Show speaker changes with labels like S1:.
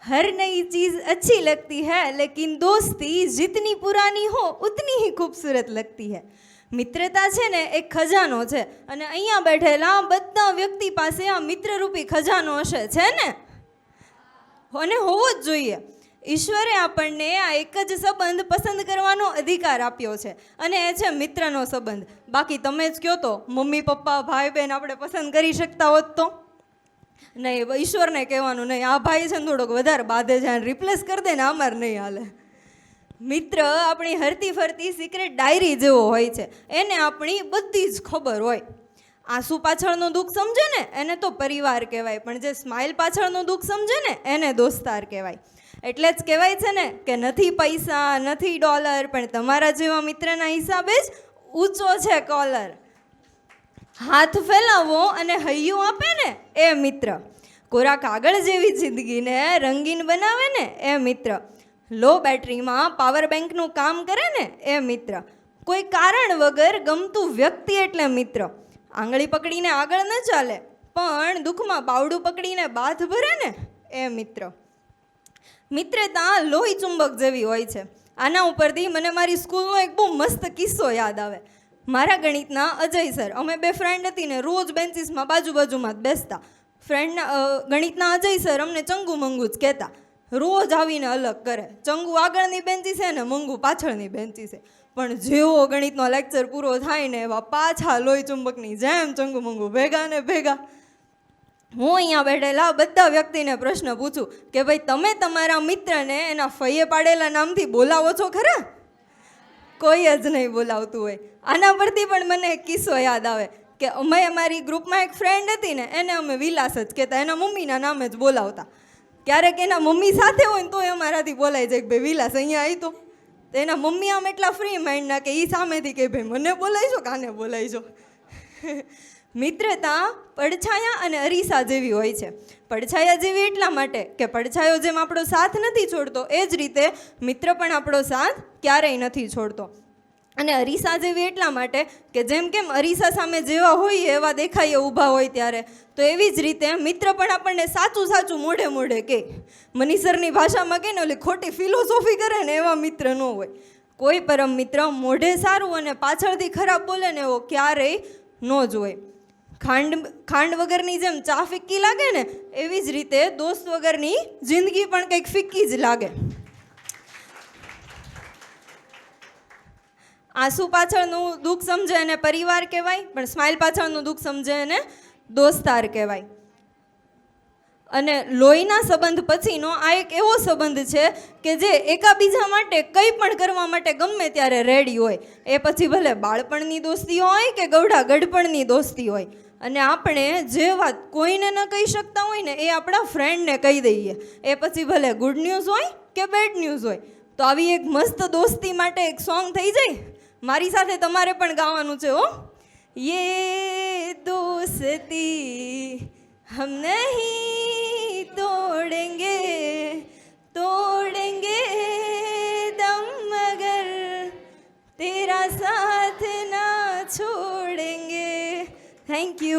S1: हर नई चीज़ अच्छी लगती है, लेकिन दोस्ती जितनी पुरानी हो उतनी ही खूबसूरत लगती है. મિત્રતા છે ને એક ખજાનો છે, અને અહીંયા બેઠેલા બધા વ્યક્તિ પાસે આ મિત્રરૂપી ખજાનો હશે, છે ને? અને હોવો જ જોઈએ. ઈશ્વરે આપણને આ એક જ સંબંધ પસંદ કરવાનો અધિકાર આપ્યો છે, અને એ છે મિત્રનો સંબંધ. બાકી તમે જ કહો તો મમ્મી પપ્પા ભાઈ બહેન આપણે પસંદ કરી શકતા હોત તો નહીં. ઈશ્વરને કહેવાનું નહીં, આ ભાઈ છે ને થોડોક વધારે બાંધે છે, રિપ્લેસ કરી દે ને, અમારે નહીં હાલે. મિત્ર આપણી હરતી ફરતી સિક્રેટ ડાયરી જેવો હોય છે, એને આપણી બધી જ ખબર હોય. આંસુ પાછળનું દુઃખ સમજે ને એને તો પરિવાર કહેવાય, પણ જે સ્માઇલ પાછળનું દુઃખ સમજે ને એને દોસ્તાર કહેવાય. એટલે જ કહેવાય છે ને કે નથી પૈસા નથી ડોલર, પણ તમારા જેવા મિત્રના હિસાબે જ ઊંચો છે કોલર. હાથ ફેલાવો અને હૈયું આપે ને એ મિત્ર. કોરા કાગળ જેવી જિંદગીને રંગીન બનાવે ને એ મિત્ર. લો બેટરીમાં પાવર બેંકનું કામ કરે ને એ મિત્ર. કોઈ કારણ વગર ગમતું વ્યક્તિ એટલે મિત્ર. આંગળી પકડીને આગળ ન ચાલે, પણ દુઃખમાં બાવડું પકડીને બાથ ભરે ને એ મિત્ર. મિત્રતા લોહી ચુંબક જેવી હોય છે. આના ઉપરથી મને મારી સ્કૂલનો એક બહુ મસ્ત કિસ્સો યાદ આવે. મારા ગણિતના અજય સર, અમે બે ફ્રેન્ડ હતી ને રોજ બેન્ચીસમાં બાજુમાં જ બેસતા. ગણિતના અજય સર અમને ચંગુ મંગુ જ કહેતા. રોજ આવીને અલગ કરે, ચંગુ આગળની બેન્ચી છે ને મંગુ પાછળની બેન્ચી છે. પણ જેવો ગણિતનો લેક્ચર પૂરો થાય ને એવા પાછા લોહી ચુંબકની જેમ ચંગુ મંગુ ભેગા ને ભેગા. હું અહીંયા બેઠેલા બધા વ્યક્તિને પ્રશ્ન પૂછું કે ભાઈ તમે તમારા મિત્રને એના ફઈએ પાડેલા નામથી બોલાવો છો ખરા? કોઈ જ નહીં બોલાવતું હોય. આના પરથી પણ મને એક કિસ્સો યાદ આવે કે અમે અમારી ગ્રુપમાં એક ફ્રેન્ડ હતી ને એને અમે વિલાસ જ કહેતા, એના મમ્મીના નામે જ બોલાવતા. ક્યારેક એના મમ્મી સાથે હોય ને તોય અમારાથી બોલાઈ જાય કે ભાઈ વિલાસ અહીંયા આવી તો એના મમ્મી આમ એટલા ફ્રી માઇન્ડના કે એ સામેથી કે ભાઈ મને બોલાઈજો કે આને બોલાઈજો. મિત્રતા પડછાયા અને અરીસા જેવી હોય છે. પડછાયા જેવી એટલા માટે કે પડછાયો જેમ આપણો સાથ નથી છોડતો એ જ રીતે મિત્ર પણ આપણો સાથ ક્યારેય નથી છોડતો. અને અરીસા જેવી એટલા માટે કે જેમ કેમ અરીસા સામે જેવા હોઈએ એવા દેખાઈએ ઊભા હોય ત્યારે, તો એવી જ રીતે મિત્ર પણ આપણને સાચું સાચું મોઢે મોઢે કહે. મનીસરની ભાષામાં કહે ને ઓલી ખોટી ફિલોસોફી કરે ને એવા મિત્ર ન હોય. કોઈ પરમ મિત્ર મોઢે સારું અને પાછળથી ખરાબ બોલે ને એવો ક્યારેય ન જ હોય. ખાંડ વગરની જેમ ચા ફિક્કી લાગે ને એવી જ રીતે દોસ્ત વગરની જિંદગી પણ કંઈક ફિક્કી જ લાગે. આંસુ પાછળનું દુઃખ સમજે એને પરિવાર કહેવાય, પણ સ્માઇલ પાછળનું દુઃખ સમજે એને દોસ્તાર કહેવાય. અને લોહીના સંબંધ પછીનો આ એક એવો સંબંધ છે કે જે એકાબીજા માટે કંઈ પણ કરવા માટે ગમે ત્યારે રેડી હોય. એ પછી ભલે બાળપણની દોસ્તી હોય કે ગૌડા ગઢપણની દોસ્તી હોય. અને આપણે જે વાત કોઈને ન કહી શકતા હોય ને એ આપણા ફ્રેન્ડને કહી દઈએ. એ પછી ભલે ગુડ ન્યૂઝ હોય કે બેડ ન્યૂઝ હોય. તો આવી એક મસ્ત દોસ્તી માટે એક સોંગ થઈ જાય. મારી સાથે તમારે પણ ગાવાનું છે હો. યે દોસ્તી હમ નહીં તોડેંગે તોડેંગે દમ મગર તેરા સાથ ના છોડેંગે. Thank you.